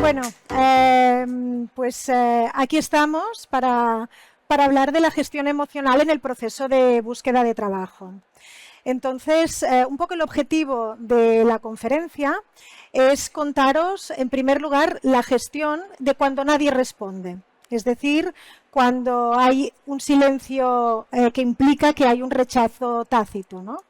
Bueno, aquí estamos para hablar de la gestión emocional en el proceso de búsqueda de trabajo. Entonces, un poco el objetivo de la conferencia es contaros, en primer lugar, la gestión de cuando nadie responde. Es decir, cuando hay un silencio que implica que hay un rechazo tácito, ¿no?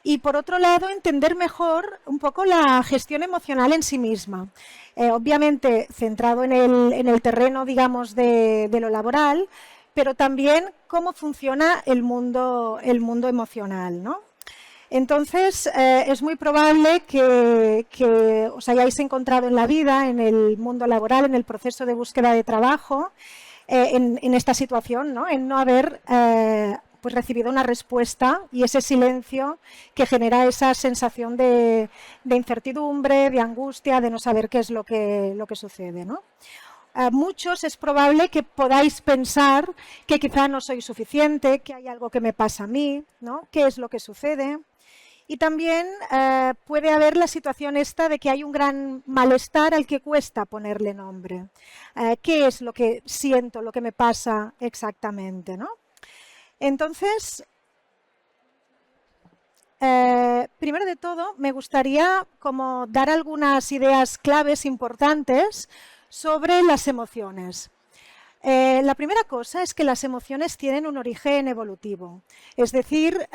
Y por otro lado, entender mejor un poco la gestión emocional en sí misma. Obviamente centrado en el terreno, digamos, de lo laboral, pero también cómo funciona el mundo emocional, ¿no? Entonces, es muy probable que os hayáis encontrado en la vida, en el mundo laboral, en el proceso de búsqueda de trabajo, en esta situación, ¿no? En no haber pues recibido una respuesta y ese silencio que genera esa sensación de incertidumbre, de angustia, de no saber qué es lo que sucede, ¿no? Muchos es probable que podáis pensar que quizá no soy suficiente, que hay algo que me pasa a mí, ¿no? ¿Qué es lo que sucede? Y también puede haber la situación esta de que hay un gran malestar al que cuesta ponerle nombre. ¿Qué es lo que siento, lo que me pasa exactamente, ¿no? Entonces, primero de todo, me gustaría como dar algunas ideas claves importantes sobre las emociones. La primera cosa es que las emociones tienen un origen evolutivo, es decir,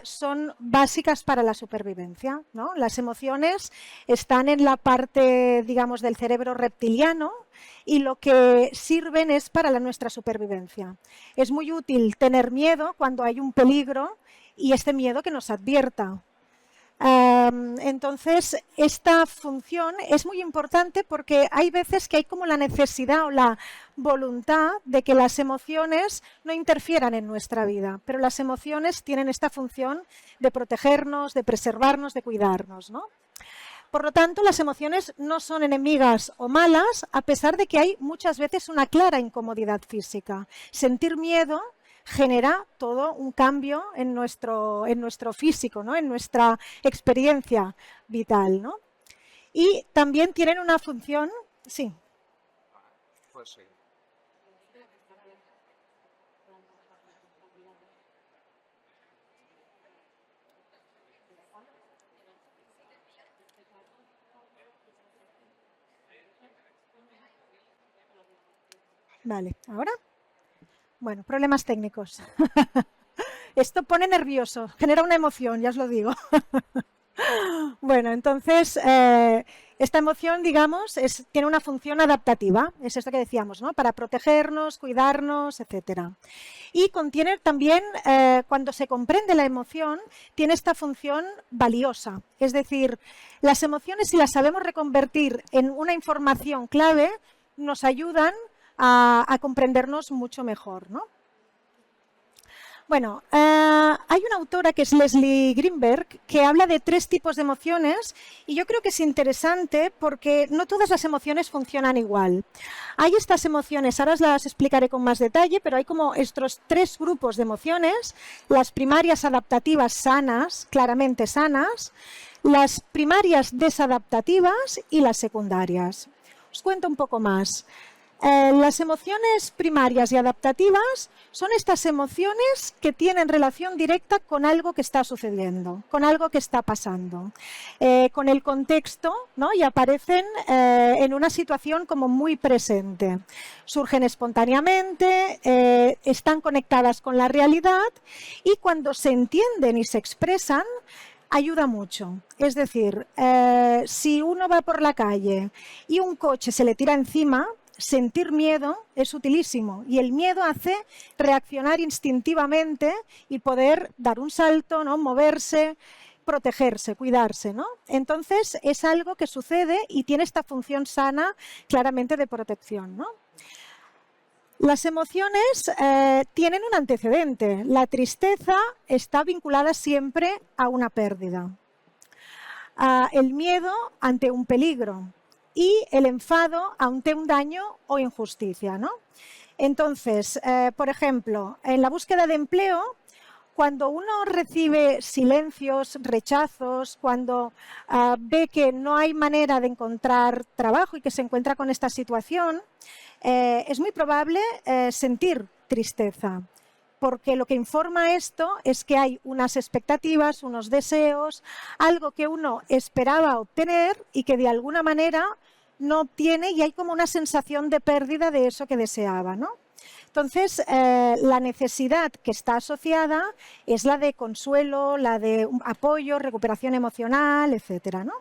son básicas para la supervivencia, ¿no? Las emociones están en la parte, digamos, del cerebro reptiliano y lo que sirven es para nuestra supervivencia. Es muy útil tener miedo cuando hay un peligro y este miedo que nos advierta. Entonces, esta función es muy importante porque hay veces que hay como la necesidad o la voluntad de que las emociones no interfieran en nuestra vida, pero las emociones tienen esta función de protegernos, de preservarnos, de cuidarnos, ¿no? Por lo tanto, las emociones no son enemigas o malas, a pesar de que hay muchas veces una clara incomodidad física. Sentir miedo genera todo un cambio en nuestro físico, ¿no? En nuestra experiencia vital, ¿no? Y también tienen una función, sí. Pues sí. Vale, ¿ahora? Bueno, problemas técnicos. Esto pone nervioso, genera una emoción, ya os lo digo. Bueno, entonces, esta emoción, digamos, tiene una función adaptativa, es esto que decíamos, ¿no? Para protegernos, cuidarnos, etcétera. Y contiene también, cuando se comprende la emoción, tiene esta función valiosa. Es decir, las emociones, si las sabemos reconvertir en una información clave, nos ayudan a comprendernos mucho mejor, ¿no? Bueno, hay una autora que es Leslie Greenberg que habla de 3 tipos de emociones y yo creo que es interesante porque no todas las emociones funcionan igual. Hay estas emociones, ahora os las explicaré con más detalle, pero hay como estos 3 grupos de emociones, las primarias adaptativas sanas, claramente sanas, las primarias desadaptativas y las secundarias. Os cuento un poco más. Las emociones primarias y adaptativas son estas emociones que tienen relación directa con algo que está sucediendo, con algo que está pasando, con el contexto, ¿no? Y aparecen en una situación como muy presente. Surgen espontáneamente, están conectadas con la realidad y cuando se entienden y se expresan, ayuda mucho. Es decir, si uno va por la calle y un coche se le tira encima, sentir miedo es utilísimo y el miedo hace reaccionar instintivamente y poder dar un salto, ¿no? Moverse, protegerse, cuidarse, ¿no? Entonces es algo que sucede y tiene esta función sana claramente de protección, ¿no? Las emociones tienen un antecedente. La tristeza está vinculada siempre a una pérdida. El miedo ante un peligro y el enfado ante un daño o injusticia, ¿no? Entonces, por ejemplo, en la búsqueda de empleo, Cuando uno recibe silencios, rechazos, cuando ve que no hay manera de encontrar trabajo y que se encuentra con esta situación, es muy probable sentir tristeza, porque lo que informa esto es que hay unas expectativas, unos deseos, algo que uno esperaba obtener y que de alguna manera no obtiene, y hay como una sensación de pérdida de eso que deseaba, ¿no? Entonces, la necesidad que está asociada es la de consuelo, la de apoyo, recuperación emocional, etcétera, ¿no?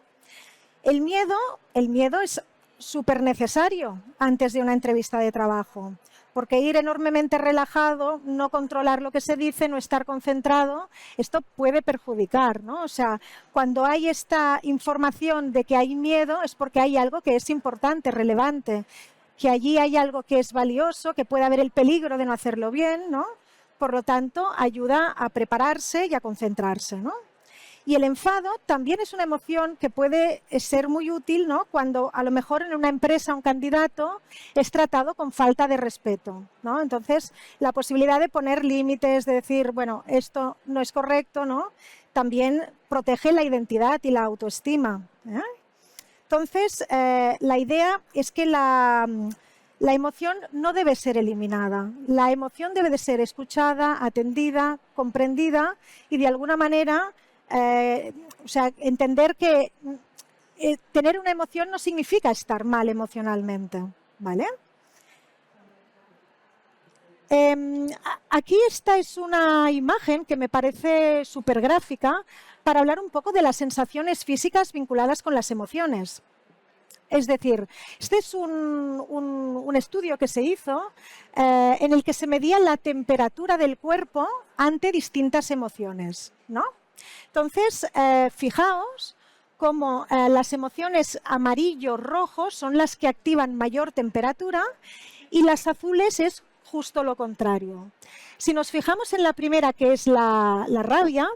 El miedo es súper necesario antes de una entrevista de trabajo, porque ir enormemente relajado, no controlar lo que se dice, no estar concentrado, esto puede perjudicar, ¿no? O sea, cuando hay esta información de que hay miedo es porque hay algo que es importante, relevante, que allí hay algo que es valioso, que puede haber el peligro de no hacerlo bien, ¿no? Por lo tanto, ayuda a prepararse y a concentrarse, ¿no? Y el enfado también es una emoción que puede ser muy útil, ¿no? Cuando a lo mejor en una empresa un candidato es tratado con falta de respeto, ¿no? Entonces, la posibilidad de poner límites, de decir, bueno, esto no es correcto, ¿no? También protege la identidad y la autoestima, ¿eh? Entonces, la idea es que la emoción no debe ser eliminada. La emoción debe de ser escuchada, atendida, comprendida y de alguna manera, o sea, entender que tener una emoción no significa estar mal emocionalmente, ¿vale? Aquí esta es una imagen que me parece súper gráfica para hablar un poco de las sensaciones físicas vinculadas con las emociones. Es decir, este es un estudio que se hizo en el que se medía la temperatura del cuerpo ante distintas emociones, ¿no? Entonces, fijaos cómo las emociones amarillo-rojo son las que activan mayor temperatura y las azules es justo lo contrario. Si nos fijamos en la primera, que es la rabia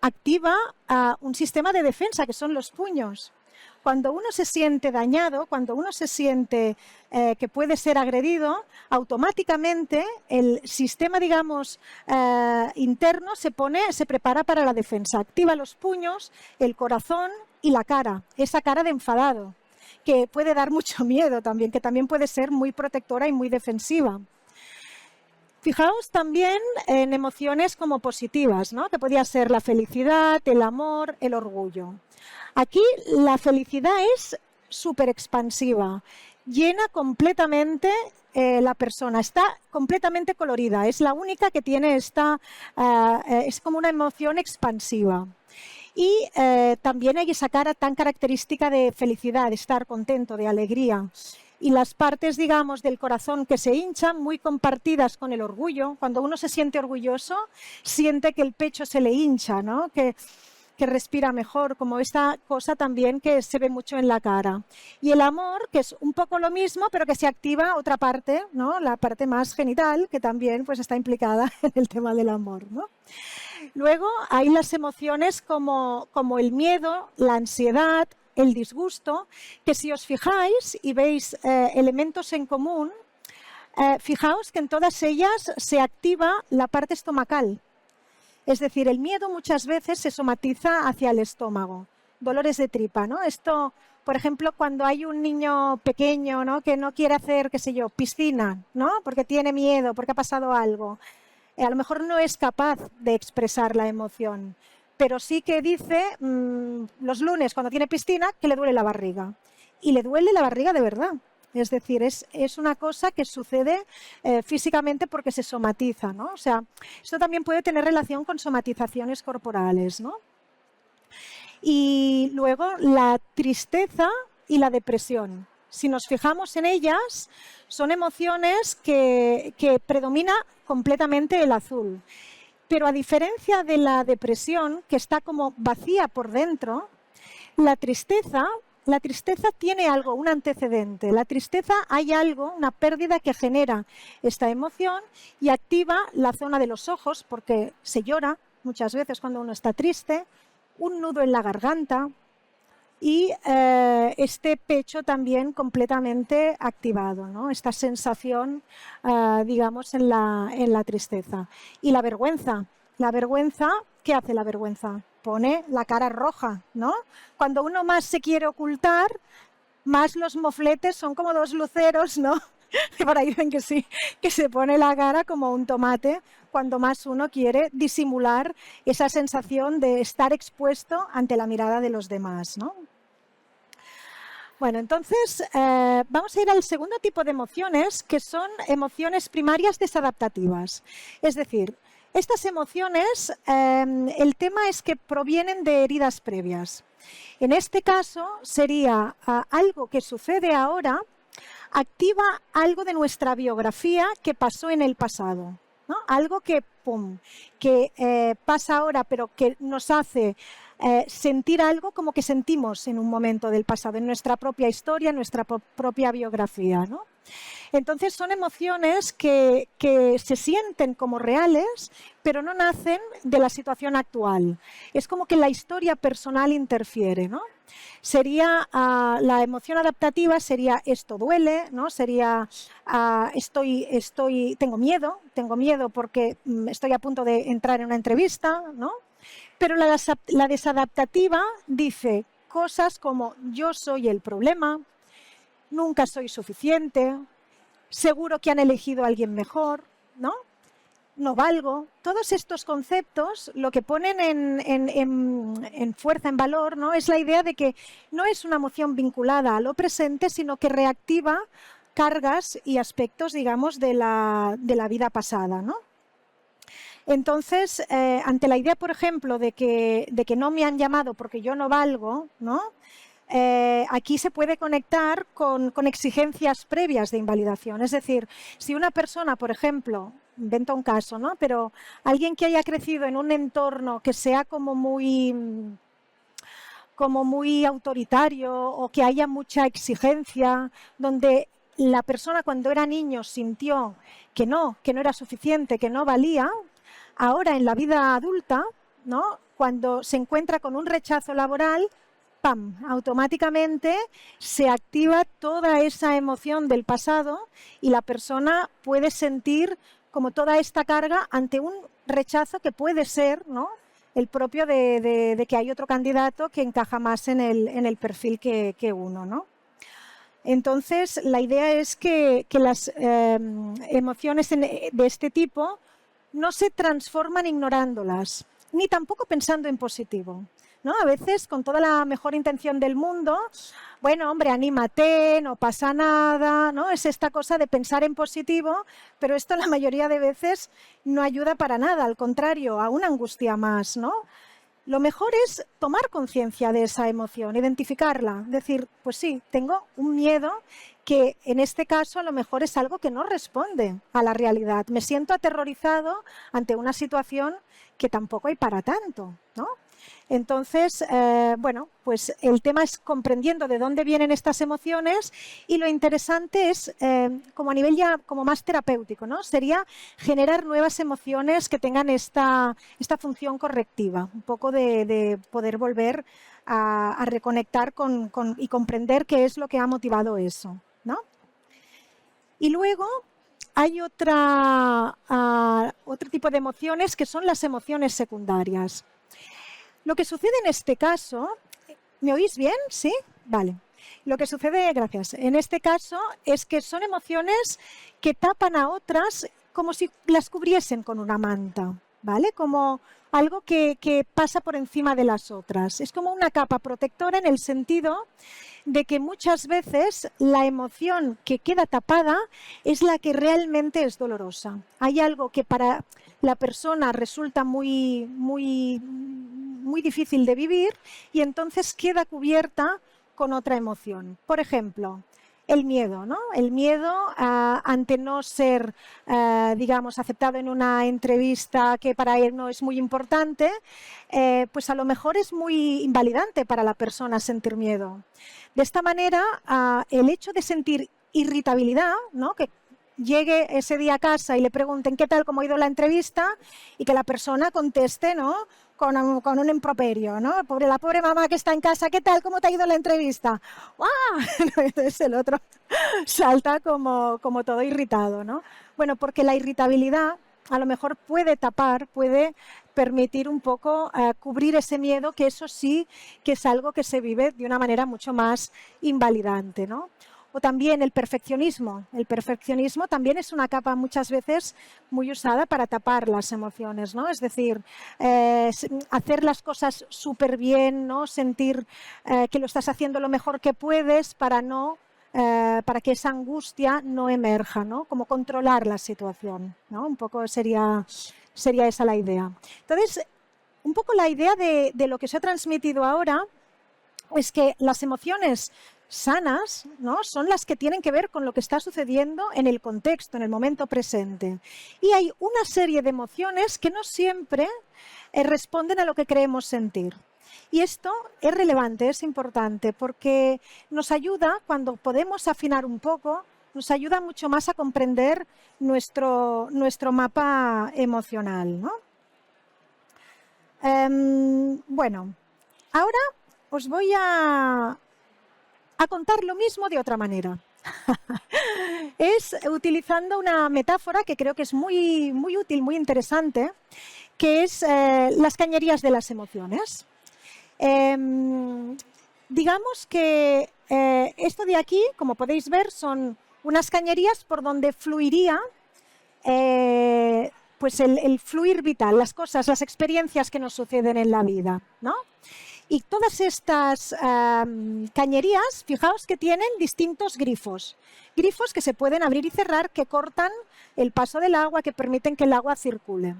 activa un sistema de defensa, que son los puños. Cuando uno se siente dañado, cuando uno se siente que puede ser agredido, automáticamente el sistema, digamos, interno se prepara para la defensa. Activa los puños, el corazón y la cara, esa cara de enfadado, que puede dar mucho miedo también, que también puede ser muy protectora y muy defensiva. Fijaos también en emociones como positivas, ¿no? Que podría ser la felicidad, el amor, el orgullo. Aquí la felicidad es súper expansiva, llena completamente la persona, está completamente colorida, es la única que tiene esta, es como una emoción expansiva. Y también hay esa cara tan característica de felicidad, de estar contento, de alegría. Y las partes, digamos, del corazón que se hinchan, muy compartidas con el orgullo. Cuando uno se siente orgulloso, siente que el pecho se le hincha, ¿no? Que respira mejor, como esta cosa también que se ve mucho en la cara. Y el amor, que es un poco lo mismo, pero que se activa otra parte, ¿no? La parte más genital, que también pues, está implicada en el tema del amor, ¿no? Luego hay las emociones como el miedo, la ansiedad, el disgusto, que si os fijáis y veis elementos en común, fijaos que en todas ellas se activa la parte estomacal. Es decir, el miedo muchas veces se somatiza hacia el estómago, dolores de tripa, ¿no? Esto, por ejemplo, cuando hay un niño pequeño, ¿no? Que no quiere hacer, qué sé yo, piscina, ¿no? Porque tiene miedo, porque ha pasado algo. A lo mejor no es capaz de expresar la emoción, pero sí que dice los lunes cuando tiene piscina que le duele la barriga. Y le duele la barriga de verdad. Es decir, es una cosa que sucede físicamente porque se somatiza, ¿no? O sea, esto también puede tener relación con somatizaciones corporales, ¿no? Y luego la tristeza y la depresión. Si nos fijamos en ellas, son emociones que predomina completamente el azul. Pero a diferencia de la depresión, que está como vacía por dentro, la tristeza tiene algo, un antecedente. La tristeza hay algo, una pérdida que genera esta emoción y activa la zona de los ojos, porque se llora muchas veces cuando uno está triste, un nudo en la garganta y este pecho también completamente activado, ¿no? Esta sensación, digamos, en la tristeza. Y la vergüenza. La vergüenza, ¿qué hace la vergüenza? Pone la cara roja, ¿no? Cuando uno más se quiere ocultar, más los mofletes son como dos luceros, ¿no? Por ahí ven que sí, que se pone la cara como un tomate cuando más uno quiere disimular esa sensación de estar expuesto ante la mirada de los demás, ¿no? Bueno, entonces vamos a ir al segundo tipo de emociones, que son emociones primarias desadaptativas. Es decir, estas emociones, el tema es que provienen de heridas previas. En este caso sería algo que sucede ahora, activa algo de nuestra biografía que pasó en el pasado, ¿no? Algo que, que pasa ahora, pero que nos hace sentir algo como que sentimos en un momento del pasado, en nuestra propia historia, en nuestra propia biografía, ¿no? Entonces son emociones que se sienten como reales, pero no nacen de la situación actual. Es como que la historia personal interfiere, ¿no? Sería la emoción adaptativa sería esto duele, ¿no? Sería tengo miedo porque estoy a punto de entrar en una entrevista, ¿no? Pero la desadaptativa dice cosas como yo soy el problema, nunca soy suficiente, seguro que han elegido a alguien mejor, ¿no? No valgo. Todos estos conceptos lo que ponen en fuerza, en valor, ¿no? Es la idea de que no es una emoción vinculada a lo presente, sino que reactiva cargas y aspectos, digamos, de la vida pasada, ¿no? Entonces, ante la idea, por ejemplo, de que no me han llamado porque yo no valgo, ¿no? Aquí se puede conectar con exigencias previas de invalidación. Es decir, si una persona, por ejemplo, invento un caso, ¿no? Pero alguien que haya crecido en un entorno que sea como muy autoritario o que haya mucha exigencia, donde la persona cuando era niño sintió que no era suficiente, que no valía, ahora en la vida adulta, ¿no? Cuando se encuentra con un rechazo laboral, ¡pam!, automáticamente se activa toda esa emoción del pasado y la persona puede sentir como toda esta carga ante un rechazo que puede ser, ¿no?, el propio de que hay otro candidato que encaja más en el perfil que uno, ¿no? Entonces, la idea es que las emociones de este tipo no se transforman ignorándolas, ni tampoco pensando en positivo, ¿no? A veces, con toda la mejor intención del mundo, bueno, hombre, anímate, no pasa nada, ¿no? Es esta cosa de pensar en positivo, pero esto la mayoría de veces no ayuda para nada, al contrario, aún angustia más, ¿no? Lo mejor es tomar conciencia de esa emoción, identificarla, decir, pues sí, tengo un miedo que en este caso a lo mejor es algo que no responde a la realidad. Me siento aterrorizado ante una situación que tampoco hay para tanto, ¿no? Entonces, bueno, pues el tema es comprendiendo de dónde vienen estas emociones y lo interesante es, como a nivel ya como más terapéutico, ¿no? Sería generar nuevas emociones que tengan esta función correctiva, un poco de poder volver a reconectar y comprender qué es lo que ha motivado eso, ¿no? Y luego hay otro tipo de emociones que son las emociones secundarias. Lo que sucede en este caso, ¿me oís bien? ¿Sí? Vale. Lo que sucede, gracias, en este caso es que son emociones que tapan a otras como si las cubriesen con una manta, ¿vale? Como algo que pasa por encima de las otras. Es como una capa protectora en el sentido de que muchas veces la emoción que queda tapada es la que realmente es dolorosa. Hay algo que para la persona resulta muy difícil de vivir y entonces queda cubierta con otra emoción. Por ejemplo, el miedo, ¿no? El miedo ante no ser, digamos, aceptado en una entrevista que para él no es muy importante, pues a lo mejor es muy invalidante para la persona sentir miedo. De esta manera, el hecho de sentir irritabilidad, ¿no?, que llegue ese día a casa y le pregunten qué tal, cómo ha ido la entrevista y que la persona conteste, ¿no?, con un improperio, ¿no? La pobre mamá que está en casa, ¿qué tal? ¿Cómo te ha ido la entrevista? ¡Guau! Entonces el otro salta como todo irritado, ¿no? Bueno, porque la irritabilidad a lo mejor puede tapar, puede permitir un poco cubrir ese miedo, que eso sí que es algo que se vive de una manera mucho más invalidante, ¿no? O también el perfeccionismo. El perfeccionismo también es una capa muchas veces muy usada para tapar las emociones, ¿no? Es decir, hacer las cosas súper bien, ¿no? Sentir que lo estás haciendo lo mejor que puedes para que esa angustia no emerja, ¿no? Como controlar la situación, ¿no? Un poco sería esa la idea. Entonces, un poco la idea de lo que se ha transmitido ahora es que las emociones sanas, ¿no? Son las que tienen que ver con lo que está sucediendo en el contexto, en el momento presente. Y hay una serie de emociones que no siempre responden a lo que creemos sentir. Y esto es relevante, es importante, porque nos ayuda, cuando podemos afinar un poco, nos ayuda mucho más a comprender nuestro mapa emocional, ¿no? Bueno, ahora os voy a contar lo mismo de otra manera. Es utilizando una metáfora que creo que es muy, muy útil, muy interesante, que es las cañerías de las emociones. Digamos que esto de aquí, como podéis ver, son unas cañerías por donde fluiría pues el fluir vital, las cosas, las experiencias que nos suceden en la vida, ¿no? Y todas estas cañerías, fijaos que tienen distintos grifos. Grifos que se pueden abrir y cerrar, que cortan el paso del agua, que permiten que el agua circule.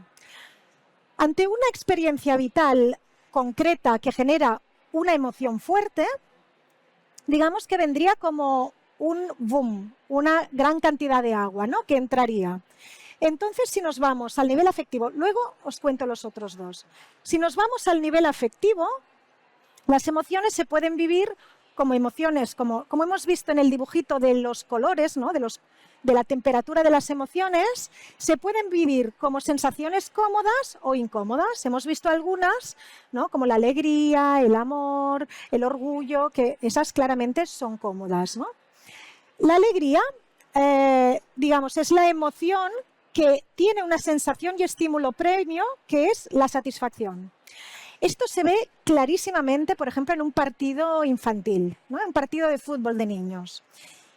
Ante una experiencia vital concreta que genera una emoción fuerte, digamos que vendría como un boom, una gran cantidad de agua, ¿no? Que entraría. Entonces, si nos vamos al nivel afectivo, luego os cuento los otros dos. Si nos vamos al nivel afectivo, las emociones se pueden vivir como emociones, como hemos visto en el dibujito de los colores, ¿no? de la temperatura de las emociones, se pueden vivir como sensaciones cómodas o incómodas. Hemos visto algunas, ¿no? Como la alegría, el amor, el orgullo, que esas claramente son cómodas, ¿no? La alegría, digamos, es la emoción que tiene una sensación y estímulo previo, que es la satisfacción. Esto se ve clarísimamente, por ejemplo, en un partido infantil, ¿no? Un partido de fútbol de niños.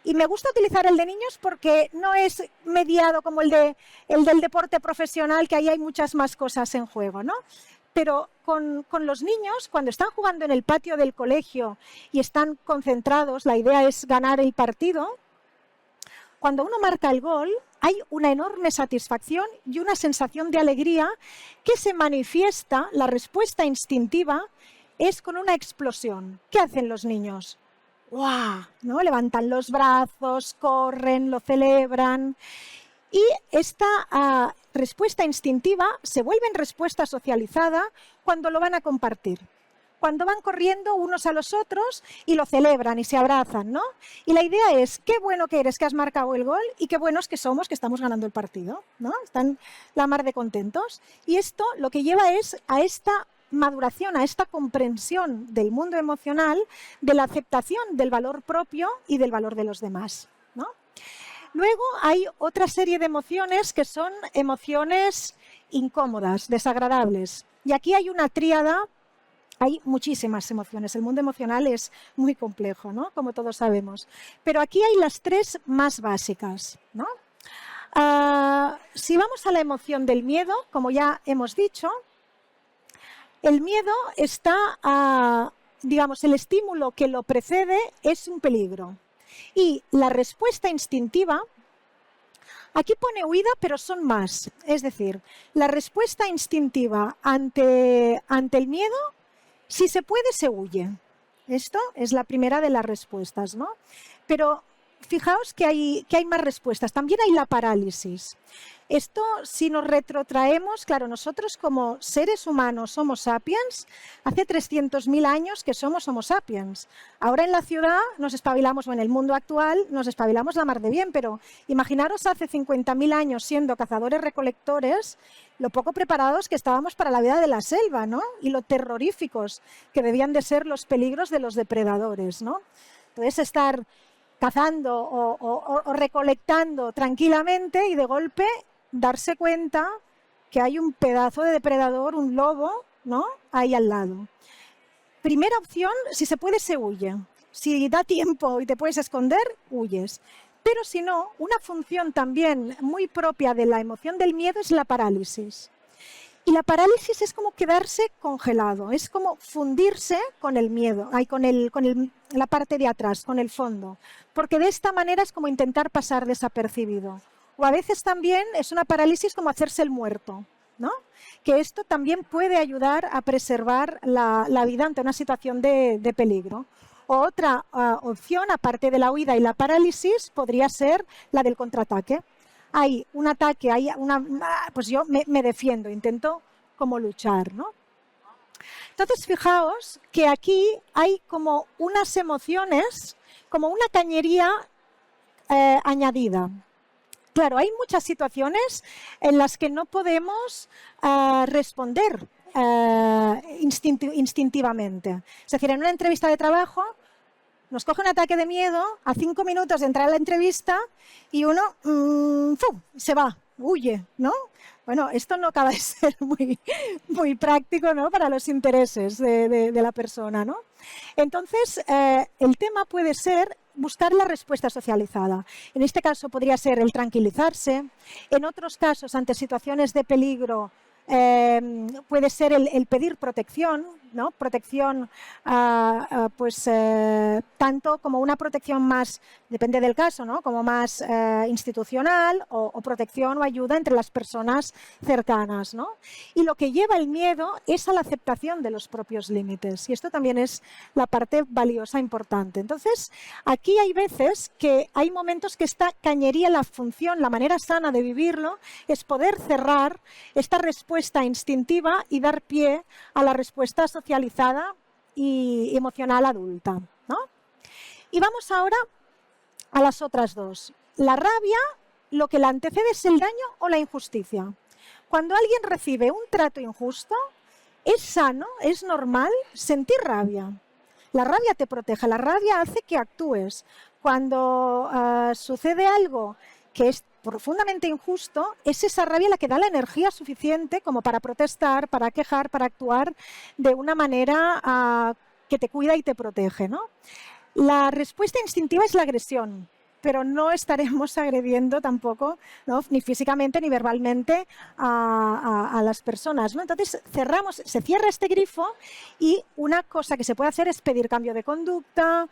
Y me gusta utilizar el de niños porque no es mediado como el del deporte profesional, que ahí hay muchas más cosas en juego, ¿no? Pero con los niños, cuando están jugando en el patio del colegio y están concentrados, la idea es ganar el partido. Cuando uno marca el gol, hay una enorme satisfacción y una sensación de alegría que se manifiesta, la respuesta instintiva es con una explosión. ¿Qué hacen los niños? ¡Guau! ¿No? Levantan los brazos, corren, lo celebran. Y esta respuesta instintiva se vuelve en respuesta socializada cuando lo van a compartir. Cuando van corriendo unos a los otros y lo celebran y se abrazan, ¿no? Y la idea es, qué bueno que eres que has marcado el gol y qué buenos que somos que estamos ganando el partido, ¿no? Están la mar de contentos. Y esto lo que lleva es a esta maduración, a esta comprensión del mundo emocional, de la aceptación del valor propio y del valor de los demás, ¿no? Luego hay otra serie de emociones que son emociones incómodas, desagradables. Y aquí hay una tríada. Hay muchísimas emociones. El mundo emocional es muy complejo, ¿no? Como todos sabemos. Pero aquí hay las tres más básicas, ¿no? Si vamos a la emoción del miedo, como ya hemos dicho, el miedo está, digamos, el estímulo que lo precede es un peligro. Y la respuesta instintiva, aquí pone huida, pero son más. Es decir, la respuesta instintiva ante el miedo, si se puede, se huye. Esto es la primera de las respuestas, ¿no? Pero fijaos que hay más respuestas. También hay la parálisis. Esto, si nos retrotraemos, claro, nosotros como seres humanos Homo sapiens, hace 300.000 años que somos Homo sapiens. Ahora en la ciudad nos espabilamos, o en el mundo actual nos espabilamos la mar de bien, pero imaginaros hace 50.000 años siendo cazadores-recolectores, lo poco preparados que estábamos para la vida de la selva, ¿no? Y lo terroríficos que debían de ser los peligros de los depredadores, ¿no? Entonces, estar cazando o recolectando tranquilamente y de golpe darse cuenta que hay un pedazo de depredador, un lobo, ¿no? Ahí al lado. Primera opción, si se puede, se huye. Si da tiempo y te puedes esconder, huyes. Pero si no, una función también muy propia de la emoción del miedo es la parálisis. Y la parálisis es como quedarse congelado, es como fundirse con el miedo, la parte de atrás, con el fondo. Porque de esta manera es como intentar pasar desapercibido. O a veces también es una parálisis como hacerse el muerto, ¿no? Que esto también puede ayudar a preservar la vida ante una situación de peligro. O otra opción, aparte de la huida y la parálisis, podría ser la del contraataque. Hay un ataque, pues yo me defiendo, intento como luchar, ¿no? Entonces, fijaos que aquí hay como unas emociones, como una cañería añadida. Claro, hay muchas situaciones en las que no podemos responder instintivamente. Es decir, en una entrevista de trabajo nos coge un ataque de miedo a 5 minutos de entrar a la entrevista y uno se va, huye, ¿no? Bueno, esto no acaba de ser muy práctico, ¿no? Para los intereses de la persona, ¿no? Entonces, el tema puede ser buscar la respuesta socializada. En este caso podría ser el tranquilizarse. En otros casos, ante situaciones de peligro, puede ser el pedir protección, ¿no? Protección, tanto como una protección más, depende del caso, ¿no? Como más institucional o protección o ayuda entre las personas cercanas, ¿no? Y lo que lleva el miedo es a la aceptación de los propios límites. Y esto también es la parte valiosa, importante. Entonces, aquí hay veces que hay momentos que esta cañería, la función, la manera sana de vivirlo, es poder cerrar esta respuesta instintiva y dar pie a la respuesta socializada y emocional adulta, ¿no? Y vamos ahora a las otras dos. La rabia, lo que la antecede es el daño o la injusticia. Cuando alguien recibe un trato injusto, es sano, es normal sentir rabia. La rabia te protege, la rabia hace que actúes. Cuando sucede algo que es profundamente injusto, es esa rabia la que da la energía suficiente como para protestar, para quejar, para actuar de una manera que te cuida y te protege, ¿no? La respuesta instintiva es la agresión, pero no estaremos agrediendo tampoco, ¿no? Ni físicamente ni verbalmente a las personas, ¿no? Entonces se cierra este grifo y una cosa que se puede hacer es pedir cambio de conducta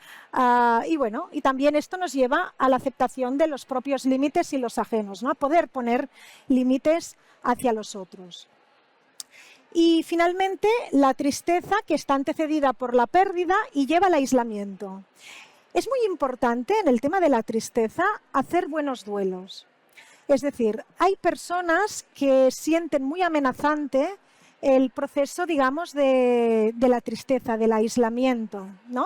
y también esto nos lleva a la aceptación de los propios límites y los ajenos, ¿no? A poder poner límites hacia los otros. Y finalmente la tristeza, que está antecedida por la pérdida y lleva al aislamiento. Es muy importante en el tema de la tristeza hacer buenos duelos. Es decir, hay personas que sienten muy amenazante el proceso, digamos, de la tristeza, del aislamiento, ¿no?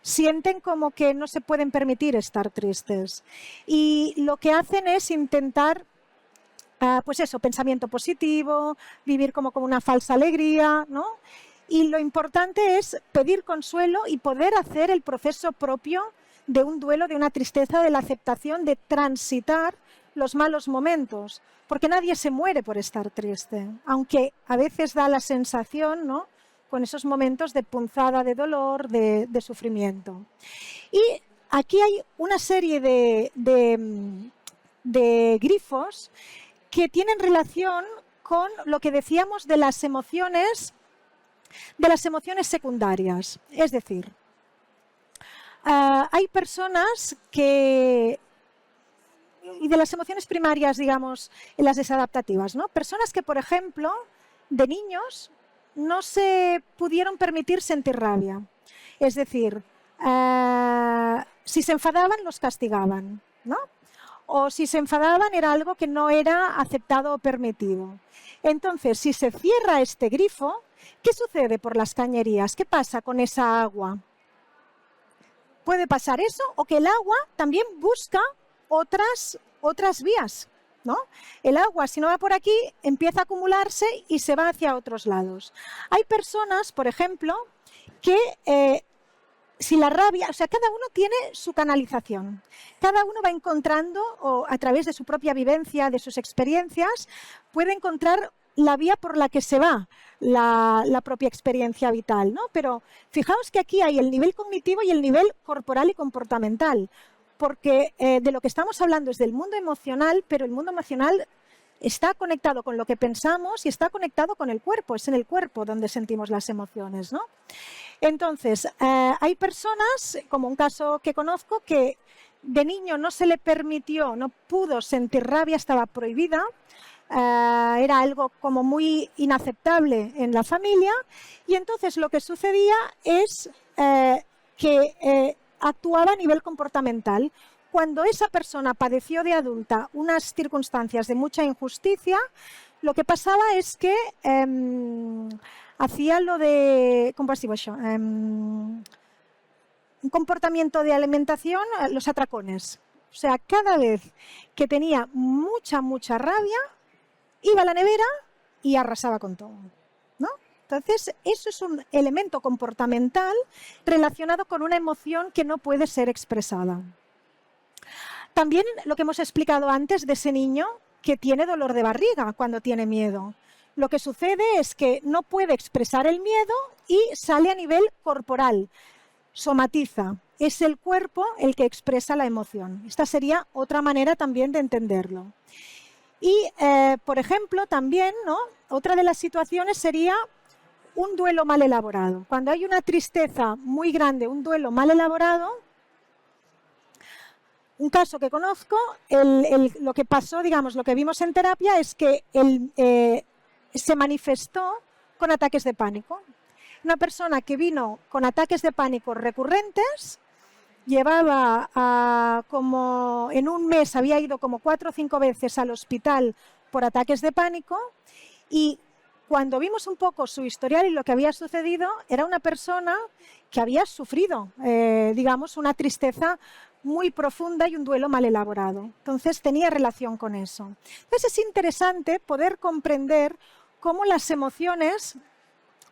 Sienten como que no se pueden permitir estar tristes. Y lo que hacen es intentar, pensamiento positivo, vivir como una falsa alegría, ¿no? Y lo importante es pedir consuelo y poder hacer el proceso propio de un duelo, de una tristeza, de la aceptación, de transitar los malos momentos. Porque nadie se muere por estar triste, aunque a veces da la sensación, ¿no? Con esos momentos de punzada de dolor, de sufrimiento. Y aquí hay una serie de grifos que tienen relación con lo que decíamos de las emociones secundarias. Es decir, hay personas que, y de las emociones primarias, digamos, en las desadaptativas, ¿no? Personas que, por ejemplo, de niños no se pudieron permitir sentir rabia. Es decir, si se enfadaban, los castigaban, ¿no? O si se enfadaban era algo que no era aceptado o permitido. Entonces, si se cierra este grifo, ¿qué sucede por las cañerías? ¿Qué pasa con esa agua? Puede pasar eso o que el agua también busca otras vías, ¿no? El agua, si no va por aquí, empieza a acumularse y se va hacia otros lados. Hay personas, por ejemplo, que si la rabia, o sea, cada uno tiene su canalización. Cada uno va encontrando, o a través de su propia vivencia, de sus experiencias, puede encontrar la vía por la que se va la propia experiencia vital, ¿no? Pero fijaos que aquí hay el nivel cognitivo y el nivel corporal y comportamental, porque de lo que estamos hablando es del mundo emocional, pero el mundo emocional está conectado con lo que pensamos y está conectado con el cuerpo. Es en el cuerpo donde sentimos las emociones, ¿no? Entonces, hay personas, como un caso que conozco, que de niño no se le permitió, no pudo sentir rabia, estaba prohibida, era algo como muy inaceptable en la familia, y entonces lo que sucedía es que actuaba a nivel comportamental. Cuando esa persona padeció de adulta unas circunstancias de mucha injusticia, lo que pasaba es que hacía lo de, ¿cómo es eso? Un comportamiento de alimentación, los atracones. O sea, cada vez que tenía mucha rabia, iba a la nevera y arrasaba con todo, ¿no? Entonces, eso es un elemento comportamental relacionado con una emoción que no puede ser expresada. También lo que hemos explicado antes de ese niño que tiene dolor de barriga cuando tiene miedo. Lo que sucede es que no puede expresar el miedo y sale a nivel corporal, somatiza. Es el cuerpo el que expresa la emoción. Esta sería otra manera también de entenderlo. Y, por ejemplo, también, ¿no? Otra de las situaciones sería un duelo mal elaborado. Cuando hay una tristeza muy grande, un duelo mal elaborado, un caso que conozco, lo que pasó, digamos, lo que vimos en terapia es que él se manifestó con ataques de pánico. Una persona que vino con ataques de pánico recurrentes, llevaba como en un mes, había ido como 4 o 5 veces al hospital por ataques de pánico, y cuando vimos un poco su historial y lo que había sucedido, era una persona que había sufrido, digamos, una tristeza muy profunda y un duelo mal elaborado. Entonces tenía relación con eso. Entonces es interesante poder comprender cómo las emociones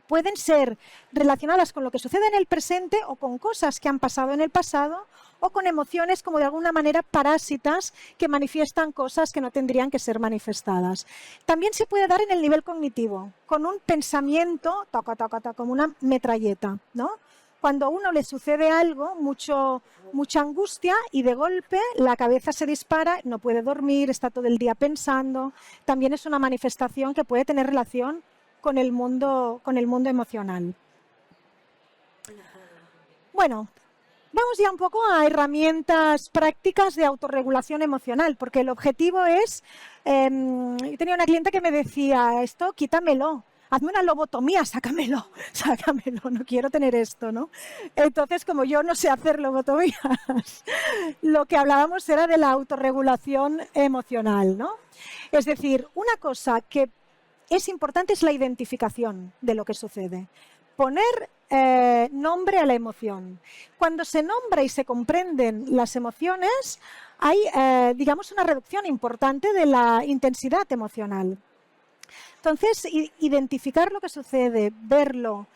pueden ser relacionadas con lo que sucede en el presente o con cosas que han pasado en el pasado o con emociones como de alguna manera parásitas que manifiestan cosas que no tendrían que ser manifestadas. También se puede dar en el nivel cognitivo, con un pensamiento, como una metralleta, ¿no? Cuando a uno le sucede algo, mucha angustia y de golpe la cabeza se dispara, no puede dormir, está todo el día pensando. También es una manifestación que puede tener relación con el mundo emocional. Bueno, vamos ya un poco a herramientas prácticas de autorregulación emocional, porque el objetivo es, yo tenía una clienta que me decía, esto quítamelo, hazme una lobotomía, sácamelo, no quiero tener esto, ¿no? Entonces, como yo no sé hacer lobotomías, lo que hablábamos era de la autorregulación emocional, ¿no? Es decir, una cosa que es importante es la identificación de lo que sucede. Poner nombre a la emoción. Cuando se nombra y se comprenden las emociones, hay, digamos, una reducción importante de la intensidad emocional. Entonces, identificar lo que sucede, verlo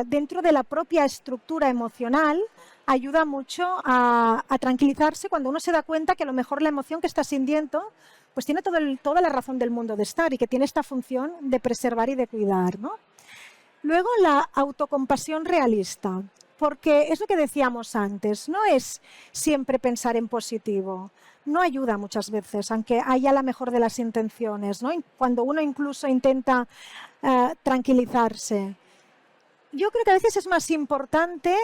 dentro de la propia estructura emocional ayuda mucho a tranquilizarse cuando uno se da cuenta que a lo mejor la emoción que está sintiendo pues tiene toda la razón del mundo de estar y que tiene esta función de preservar y de cuidar, ¿no? Luego, la autocompasión realista, porque es lo que decíamos antes, no es siempre pensar en positivo, no ayuda muchas veces, aunque haya la mejor de las intenciones, ¿no? Cuando uno incluso intenta tranquilizarse. Yo creo que a veces es más importante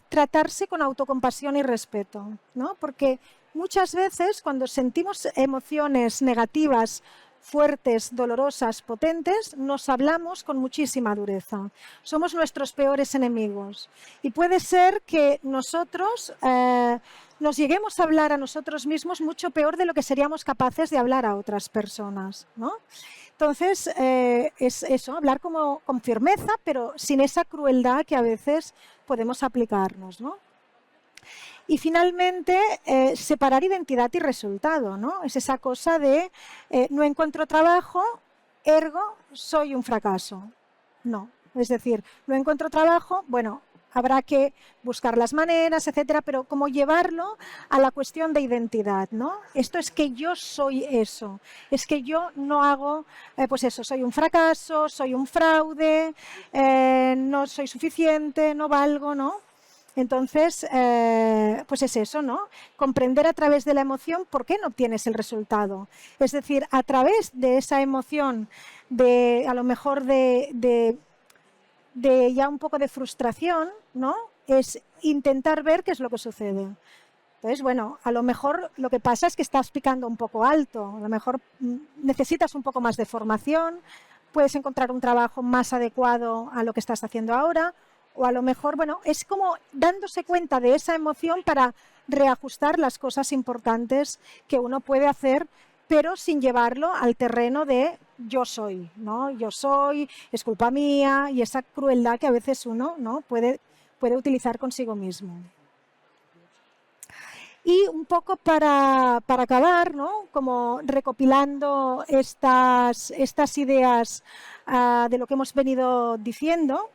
tratarse con autocompasión y respeto, ¿no? Porque muchas veces cuando sentimos emociones negativas fuertes, dolorosas, potentes, nos hablamos con muchísima dureza. Somos nuestros peores enemigos. Y puede ser que nosotros nos lleguemos a hablar a nosotros mismos mucho peor de lo que seríamos capaces de hablar a otras personas, ¿no? Entonces, es eso, hablar con firmeza, pero sin esa crueldad que a veces podemos aplicarnos, ¿no? Y finalmente, separar identidad y resultado, ¿no? Es esa cosa de no encuentro trabajo, ergo soy un fracaso. No, es decir, no encuentro trabajo, bueno, habrá que buscar las maneras, etcétera, pero como llevarlo a la cuestión de identidad, ¿no? Esto es que yo soy eso, es que yo no hago, pues eso, soy un fracaso, soy un fraude, no soy suficiente, no valgo, ¿no? Entonces, pues es eso, ¿no? Comprender a través de la emoción por qué no obtienes el resultado. Es decir, a través de esa emoción, a lo mejor de ya un poco de frustración, ¿no? Es intentar ver qué es lo que sucede. Entonces, bueno, a lo mejor lo que pasa es que estás picando un poco alto, a lo mejor necesitas un poco más de formación, puedes encontrar un trabajo más adecuado a lo que estás haciendo ahora, o a lo mejor, bueno, es como dándose cuenta de esa emoción para reajustar las cosas importantes que uno puede hacer, pero sin llevarlo al terreno de yo soy, ¿no? Yo soy, es culpa mía, y esa crueldad que a veces uno, ¿no? puede utilizar consigo mismo. Y un poco para acabar, ¿no? Como recopilando estas ideas de lo que hemos venido diciendo,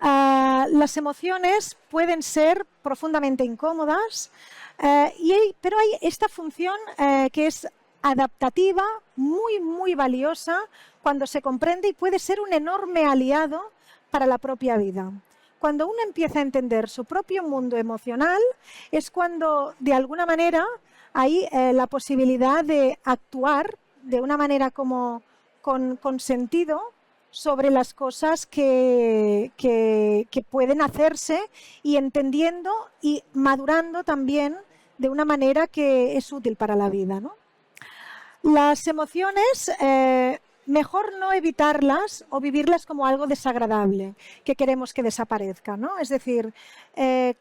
las emociones pueden ser profundamente incómodas, pero hay esta función que es adaptativa, muy, muy valiosa cuando se comprende y puede ser un enorme aliado para la propia vida. Cuando uno empieza a entender su propio mundo emocional es cuando, de alguna manera, hay la posibilidad de actuar de una manera como con sentido sobre las cosas que pueden hacerse y entendiendo y madurando también de una manera que es útil para la vida, ¿no? Las emociones, mejor no evitarlas o vivirlas como algo desagradable que queremos que desaparezca, ¿no? Es decir,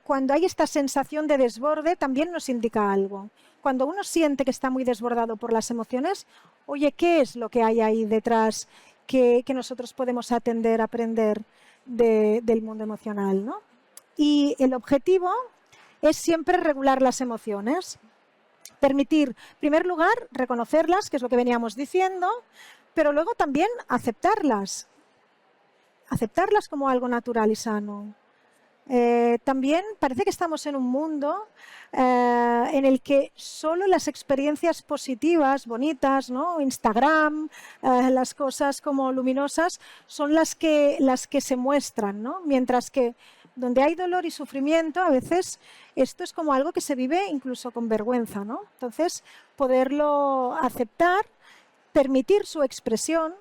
cuando hay esta sensación de desborde también nos indica algo. Cuando uno siente que está muy desbordado por las emociones, oye, ¿qué es lo que hay ahí detrás que nosotros podemos aprender del mundo emocional, ¿no? Y el objetivo es siempre regular las emociones. Permitir, en primer lugar, reconocerlas, que es lo que veníamos diciendo, pero luego también aceptarlas como algo natural y sano. También parece que estamos en un mundo en el que solo las experiencias positivas, bonitas, ¿no? Instagram, las cosas como luminosas, son las que se muestran, ¿no? Mientras que donde hay dolor y sufrimiento, a veces esto es como algo que se vive incluso con vergüenza, ¿no? Entonces, poderlo aceptar, permitir su expresión,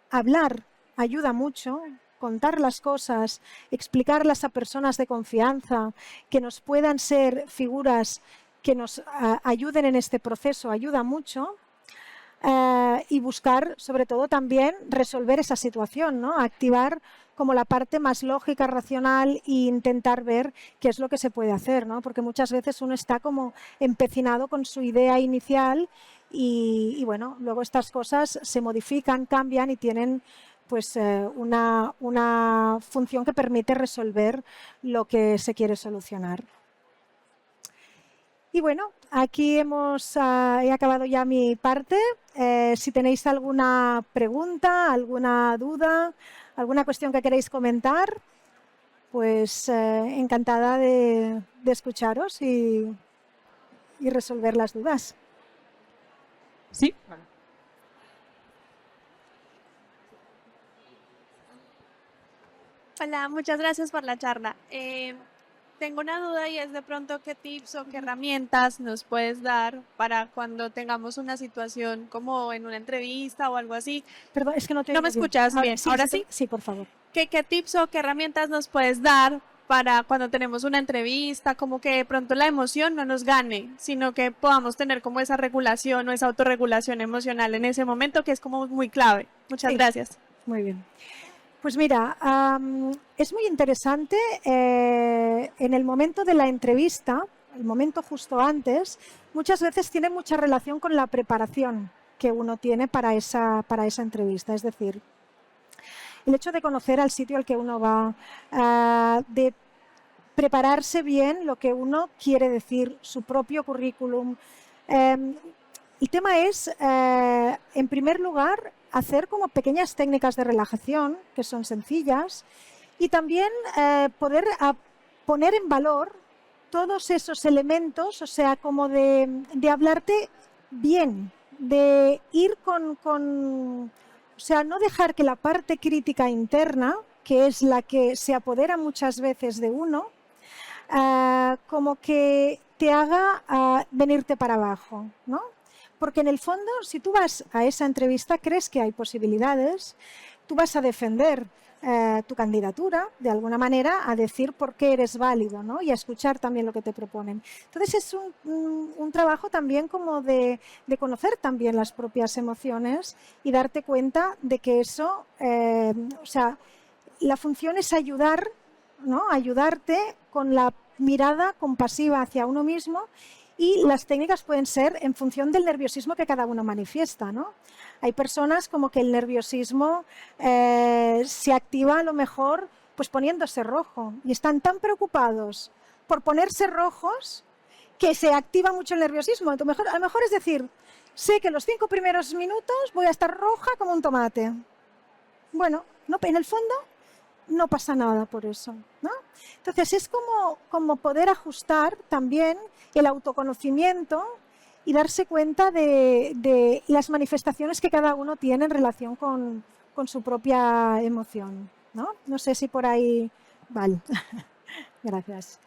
hablar ayuda mucho, contar las cosas, explicarlas a personas de confianza, que nos puedan ser figuras que nos ayuden en este proceso, ayuda mucho. Y buscar, sobre todo, también resolver esa situación, ¿no? Activar como la parte más lógica, racional e intentar ver qué es lo que se puede hacer, ¿no? Porque muchas veces uno está como empecinado con su idea inicial y bueno, luego estas cosas se modifican, cambian y tienen pues una función que permite resolver lo que se quiere solucionar. Y bueno, aquí he acabado ya mi parte. Si tenéis alguna pregunta, alguna duda, alguna cuestión que queréis comentar, pues encantada de escucharos y resolver las dudas. Sí. Hola, muchas gracias por la charla. Tengo una duda y es de pronto qué tips o qué herramientas nos puedes dar para cuando tengamos una situación como en una entrevista o algo así. Perdón, es que no te ¿No me oigo bien. escuchas bien? ¿Ahora sí? Sí, por favor. ¿Qué tips o qué herramientas nos puedes dar para cuando tenemos una entrevista, como que de pronto la emoción no nos gane, sino que podamos tener como esa regulación o esa autorregulación emocional en ese momento, que es como muy clave. Muchas Sí. gracias. Muy bien. Pues mira, es muy interesante en el momento de la entrevista, el momento justo antes, muchas veces tiene mucha relación con la preparación que uno tiene para esa entrevista. Es decir, el hecho de conocer al sitio al que uno va, de prepararse bien lo que uno quiere decir, su propio currículum. El tema es, en primer lugar, hacer como pequeñas técnicas de relajación, que son sencillas, y también poder poner en valor todos esos elementos, o sea, como de hablarte bien, de ir o sea, no dejar que la parte crítica interna, que es la que se apodera muchas veces de uno, como que te haga venirte para abajo, ¿no? Porque en el fondo, si tú vas a esa entrevista, crees que hay posibilidades, tú vas a defender tu candidatura, de alguna manera, a decir por qué eres válido, ¿no? Y a escuchar también lo que te proponen. Entonces es un trabajo también como de conocer también las propias emociones y darte cuenta de que eso, o sea, la función es ayudar, ¿no? Ayudarte con la mirada compasiva hacia uno mismo, y las técnicas pueden ser en función del nerviosismo que cada uno manifiesta, ¿no? Hay personas como que el nerviosismo se activa a lo mejor pues poniéndose rojo, y están tan preocupados por ponerse rojos que se activa mucho el nerviosismo. Entonces, a lo mejor es decir, sé que los 5 primeros minutos voy a estar roja como un tomate. Bueno, no, en el fondo no pasa nada por eso, ¿no? Entonces es como poder ajustar también el autoconocimiento y darse cuenta de las manifestaciones que cada uno tiene en relación con su propia emoción, ¿no? No sé si por ahí... Vale. Gracias.